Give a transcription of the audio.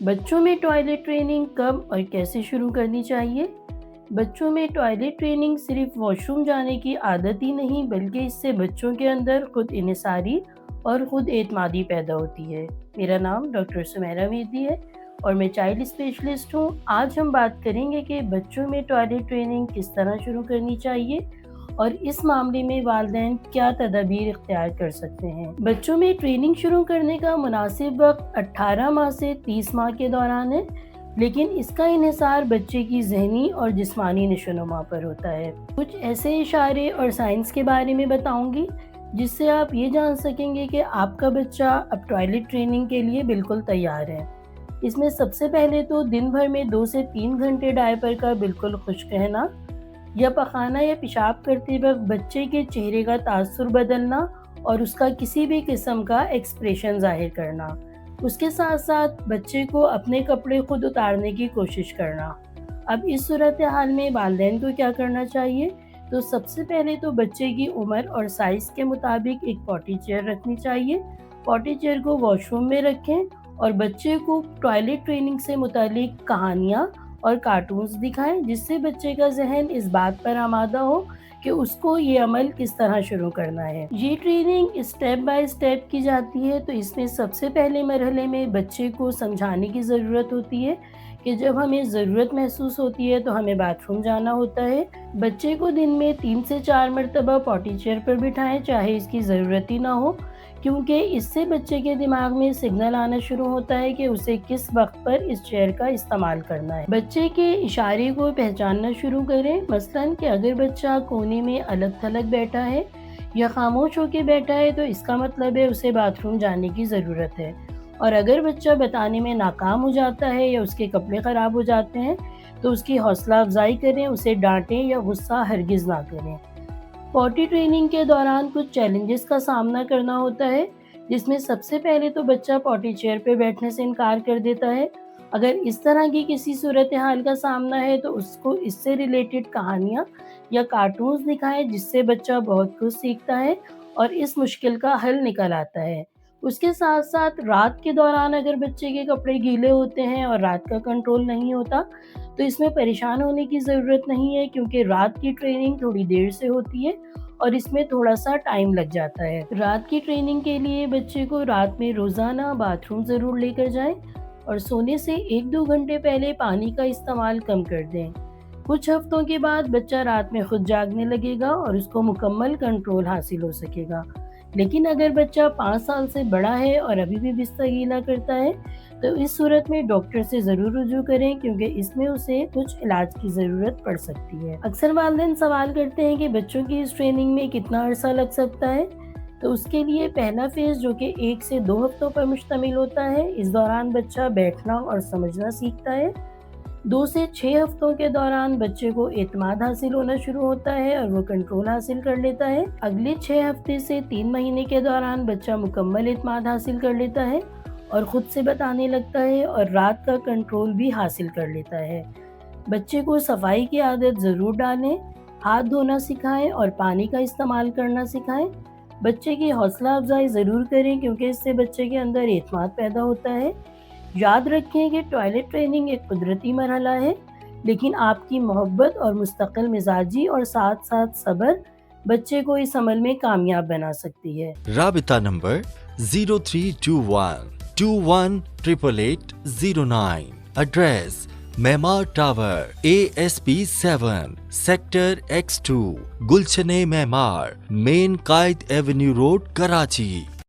بچوں میں toilet training کب اور کیسے شروع کرنی چاہیے؟ بچوں میں ٹوائلٹ ٹریننگ صرف واش روم جانے کی عادت ہی نہیں بلکہ اس سے بچوں کے اندر خود انحصاری اور خود اعتمادی پیدا ہوتی ہے۔ میرا نام ڈاکٹر سمیرہ ویدی ہے اور میں چائلڈ اسپیشلسٹ ہوں۔ آج ہم بات کریں گے کہ بچوں میں ٹوائلٹ ٹریننگ کس طرح شروع کرنی چاہیے اور اس معاملے میں والدین کیا تدابیر اختیار کر سکتے ہیں۔ بچوں میں ٹریننگ شروع کرنے کا مناسب وقت 18 ماہ سے 30 ماہ کے دوران ہے، لیکن اس کا انحصار بچے کی ذہنی اور جسمانی نشوونما پر ہوتا ہے۔ کچھ ایسے اشارے اور سائنس کے بارے میں بتاؤں گی جس سے آپ یہ جان سکیں گے کہ آپ کا بچہ اب ٹوائلٹ ٹریننگ کے لیے بالکل تیار ہے۔ اس میں سب سے پہلے تو دن بھر میں 2 سے 3 گھنٹے ڈائپر کا بالکل خشک رہنا یا پخانہ یا پیشاب کرتے وقت بچے کے چہرے کا تاثر بدلنا اور اس کا کسی بھی قسم کا ایکسپریشن ظاہر کرنا۔ اس کے ساتھ ساتھ بچے کو اپنے کپڑے خود اتارنے کی کوشش کرنا۔ اب اس صورتحال میں والدین کو کیا کرنا چاہیے؟ تو سب سے پہلے تو بچے کی عمر اور سائز کے مطابق ایک پوٹی چیئر رکھنی چاہیے۔ پوٹی چیئر کو واش روم میں رکھیں اور بچے کو ٹوائلٹ ٹریننگ سے متعلق کہانیاں اور کارٹونز دکھائیں جس سے بچے کا ذہن اس بات پر آمادہ ہو کہ اس کو یہ عمل کس طرح شروع کرنا ہے۔ یہ ٹریننگ اسٹیپ بائی اسٹیپ کی جاتی ہے، تو اس میں سب سے پہلے مرحلے میں بچے کو سمجھانے کی ضرورت ہوتی ہے کہ جب ہمیں ضرورت محسوس ہوتی ہے تو ہمیں باتھ روم جانا ہوتا ہے۔ بچے کو دن میں 3 سے 4 مرتبہ پوٹی چیئر پر بٹھائیں چاہے اس کی ضرورت ہی نہ ہو، کیونکہ اس سے بچے کے دماغ میں سگنل آنا شروع ہوتا ہے کہ اسے کس وقت پر اس چیئر کا استعمال کرنا ہے۔ بچے کے اشارے کو پہچاننا شروع کریں، مثلاً کہ اگر بچہ کونے میں الگ تھلگ بیٹھا ہے یا خاموش ہو کے بیٹھا ہے تو اس کا مطلب ہے اسے باتھ روم جانے کی ضرورت ہے، اور اگر بچہ بتانے میں ناکام ہو جاتا ہے یا اس کے کپڑے خراب ہو جاتے ہیں تو اس کی حوصلہ افزائی کریں، اسے ڈانٹیں یا غصہ ہرگز نہ کریں۔ پوٹی ٹریننگ کے دوران کچھ چیلنجز کا سامنا کرنا ہوتا ہے، جس میں سب سے پہلے تو بچہ پوٹی چیئر پہ بیٹھنے سے انکار کر دیتا ہے۔ اگر اس طرح کی کسی صورتحال کا سامنا ہے تو اس کو اس سے ریلیٹڈ کہانیاں یا کارٹونز دکھائیں جس سے بچہ بہت کچھ سیکھتا ہے اور اس مشکل کا حل نکل آتا ہے۔ اس کے ساتھ ساتھ رات کے دوران اگر بچے کے کپڑے گیلے ہوتے ہیں اور رات کا کنٹرول نہیں ہوتا تو اس میں پریشان ہونے کی ضرورت نہیں ہے، کیونکہ رات کی ٹریننگ تھوڑی دیر سے ہوتی ہے اور اس میں تھوڑا سا ٹائم لگ جاتا ہے۔ رات کی ٹریننگ کے لیے بچے کو رات میں روزانہ باتھ روم ضرور لے کر جائیں اور سونے سے 1-2 گھنٹے پہلے پانی کا استعمال کم کر دیں۔ کچھ ہفتوں کے بعد بچہ رات میں خود جاگنے لگے گا اور اس کو مکمل کنٹرول حاصل ہو سکے گا۔ لیکن اگر بچہ 5 سال سے بڑا ہے اور ابھی بھی بستر گیلا کرتا ہے تو اس صورت میں ڈاکٹر سے ضرور رجوع کریں، کیونکہ اس میں اسے کچھ علاج کی ضرورت پڑ سکتی ہے۔ اکثر والدین سوال کرتے ہیں کہ بچوں کی اس ٹریننگ میں کتنا عرصہ لگ سکتا ہے، تو اس کے لیے پہلا فیز جو کہ 1 سے 2 ہفتوں پر مشتمل ہوتا ہے، اس دوران بچہ بیٹھنا اور سمجھنا سیکھتا ہے۔ 2 سے 6 ہفتوں کے دوران بچے کو اعتماد حاصل ہونا شروع ہوتا ہے اور وہ کنٹرول حاصل کر لیتا ہے۔ اگلے 6 ہفتے سے 3 مہینے کے دوران بچہ مکمل اعتماد حاصل کر لیتا ہے اور خود سے بتانے لگتا ہے اور رات کا کنٹرول بھی حاصل کر لیتا ہے۔ بچے کو صفائی کی عادت ضرور ڈالیں، ہاتھ دھونا سکھائیں اور پانی کا استعمال کرنا سکھائیں۔ بچے کی حوصلہ افزائی ضرور کریں، کیونکہ اس سے بچے کے اندر اعتماد پیدا ہوتا ہے۔ یاد رکھیں کہ ٹوائلٹ ٹریننگ ایک قدرتی مرحلہ ہے، لیکن آپ کی محبت اور مستقل مزاجی اور ساتھ ساتھ صبر بچے کو اس عمل میں کامیاب بنا سکتی ہے۔ رابطہ نمبر 0321 21880809۔ ایڈریس معمار ٹاور ASP 7 سیکٹر X2 گلشن معمار، مین قائد ایونیو روڈ، کراچی۔